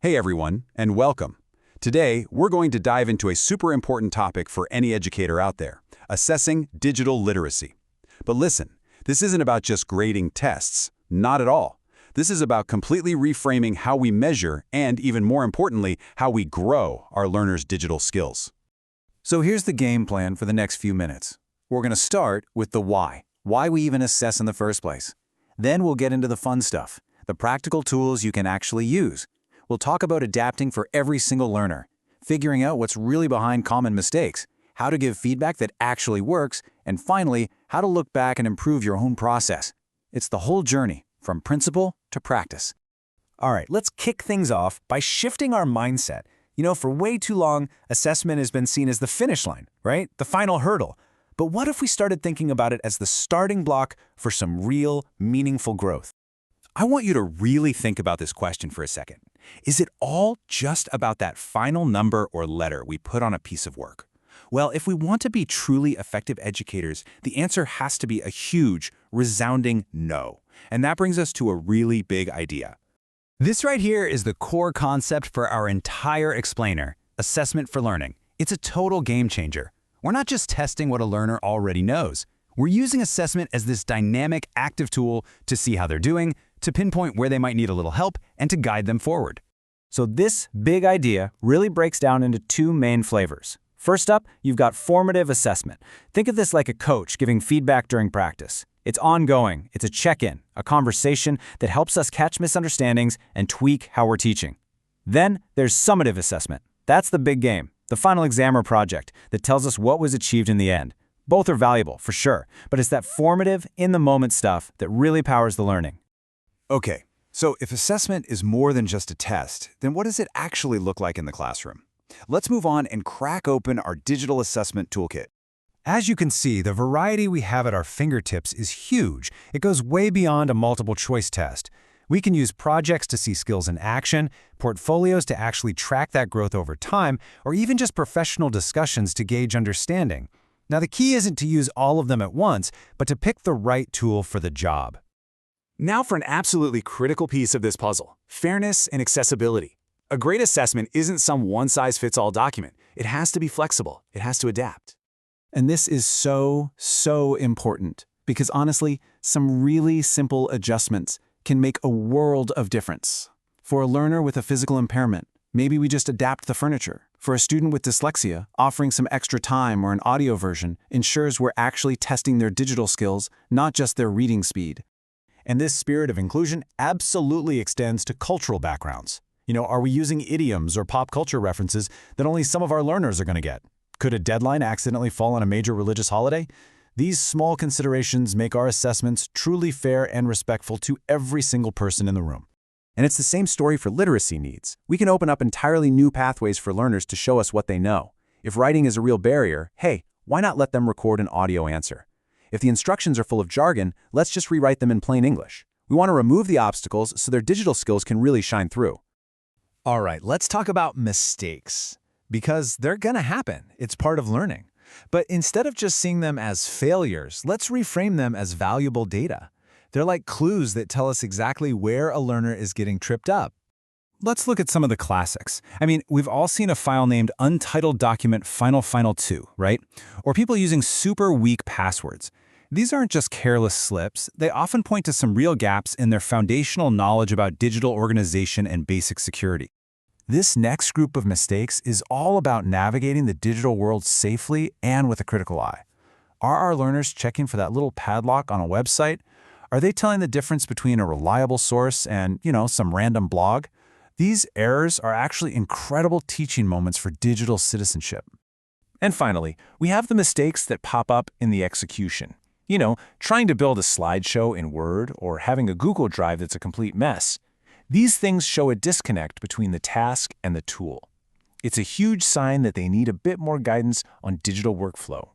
Hey everyone, and welcome. Today, we're going to dive into a super important topic for any educator out there, assessing digital literacy. But listen, this isn't about just grading tests, not at all. This is about completely reframing how we measure and, even more importantly, how we grow our learners' digital skills. So here's the game plan for the next few minutes. We're going to start with the why we even assess in the first place. Then we'll get into the fun stuff, the practical tools you can actually use. We'll talk about adapting for every single learner, figuring out what's really behind common mistakes, how to give feedback that actually works, and finally, how to look back and improve your own process. It's the whole journey, from principle to practice. All right, let's kick things off by shifting our mindset. For way too long, assessment has been seen as the finish line, right? The final hurdle. But what if we started thinking about it as the starting block for some real, meaningful growth? I want you to really think about this question for a second. Is it all just about that final number or letter we put on a piece of work? Well, if we want to be truly effective educators, the answer has to be a huge, resounding no. And that brings us to a really big idea. This right here is the core concept for our entire explainer, assessment for learning. It's a total game changer. We're not just testing what a learner already knows. We're using assessment as this dynamic, active tool to see how they're doing, to pinpoint where they might need a little help, and to guide them forward. So this big idea really breaks down into two main flavors. First up, you've got formative assessment. Think of this like a coach giving feedback during practice. It's ongoing, it's a check-in, a conversation that helps us catch misunderstandings and tweak how we're teaching. Then there's summative assessment. That's the big game, the final exam or project that tells us what was achieved in the end. Both are valuable, for sure, but it's that formative, in-the-moment stuff that really powers the learning. Okay, so if assessment is more than just a test, then what does it actually look like in the classroom? Let's move on and crack open our digital assessment toolkit. As you can see, the variety we have at our fingertips is huge. It goes way beyond a multiple-choice test. We can use projects to see skills in action, portfolios to actually track that growth over time, or even just professional discussions to gauge understanding. Now, the key isn't to use all of them at once, but to pick the right tool for the job. Now for an absolutely critical piece of this puzzle, fairness and accessibility. A great assessment isn't some one-size-fits-all document. It has to be flexible. It has to adapt. And this is so important because honestly, some really simple adjustments can make a world of difference. For a learner with a physical impairment, maybe we just adapt the furniture. For a student with dyslexia, offering some extra time or an audio version ensures we're actually testing their digital skills, not just their reading speed. And this spirit of inclusion absolutely extends to cultural backgrounds. Are we using idioms or pop culture references that only some of our learners are going to get? Could a deadline accidentally fall on a major religious holiday? These small considerations make our assessments truly fair and respectful to every single person in the room. And it's the same story for literacy needs. We can open up entirely new pathways for learners to show us what they know. If writing is a real barrier, hey, why not let them record an audio answer? If the instructions are full of jargon, let's just rewrite them in plain English. We want to remove the obstacles so their digital skills can really shine through. All right, let's talk about mistakes, because they're gonna happen. It's part of learning. But instead of just seeing them as failures, let's reframe them as valuable data. They're like clues that tell us exactly where a learner is getting tripped up. Let's look at some of the classics. We've all seen a file named Untitled Document Final2, right? Or people using super weak passwords. These aren't just careless slips. They often point to some real gaps in their foundational knowledge about digital organization and basic security. This next group of mistakes is all about navigating the digital world safely and with a critical eye. Are our learners checking for that little padlock on a website? Are they telling the difference between a reliable source and, some random blog? These errors are actually incredible teaching moments for digital citizenship. And finally, we have the mistakes that pop up in the execution. Trying to build a slideshow in Word or having a Google Drive that's a complete mess. These things show a disconnect between the task and the tool. It's a huge sign that they need a bit more guidance on digital workflow.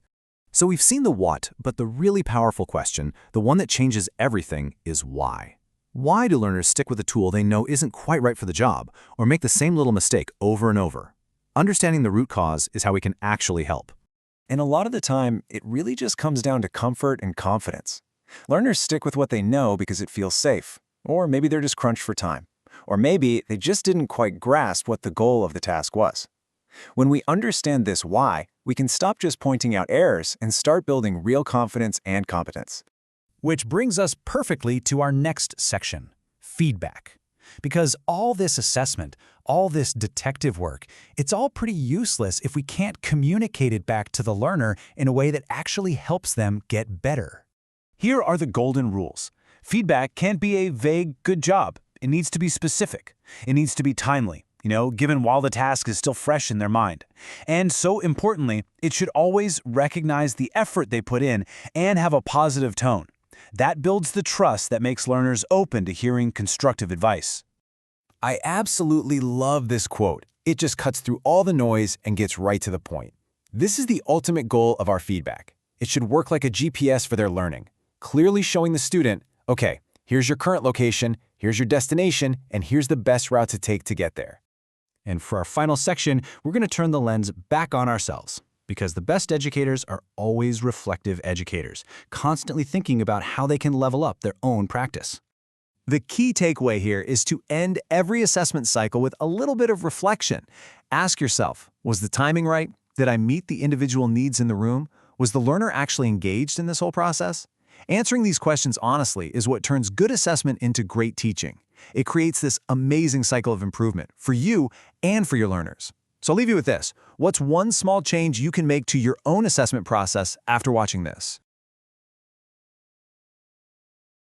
So we've seen the what, but the really powerful question, the one that changes everything, is why. Why do learners stick with a tool they know isn't quite right for the job, or make the same little mistake over and over? Understanding the root cause is how we can actually help. And a lot of the time, it really just comes down to comfort and confidence. Learners stick with what they know because it feels safe, or maybe they're just crunched for time. Or maybe they just didn't quite grasp what the goal of the task was. When we understand this why, we can stop just pointing out errors and start building real confidence and competence. Which brings us perfectly to our next section, feedback. Because all this assessment, all this detective work, it's all pretty useless if we can't communicate it back to the learner in a way that actually helps them get better. Here are the golden rules. Feedback can't be a vague, good job. It needs to be specific. It needs to be timely, given while the task is still fresh in their mind. And so importantly, it should always recognize the effort they put in and have a positive tone. That builds the trust that makes learners open to hearing constructive advice. I absolutely love this quote. It just cuts through all the noise and gets right to the point. This is the ultimate goal of our feedback. It should work like a GPS for their learning, clearly showing the student, okay, here's your current location, here's your destination, and here's the best route to take to get there. And for our final section, we're going to turn the lens back on ourselves. Because the best educators are always reflective educators, constantly thinking about how they can level up their own practice. The key takeaway here is to end every assessment cycle with a little bit of reflection. Ask yourself, was the timing right? Did I meet the individual needs in the room? Was the learner actually engaged in this whole process? Answering these questions honestly is what turns good assessment into great teaching. It creates this amazing cycle of improvement for you and for your learners. So I'll leave you with this. What's one small change you can make to your own assessment process after watching this?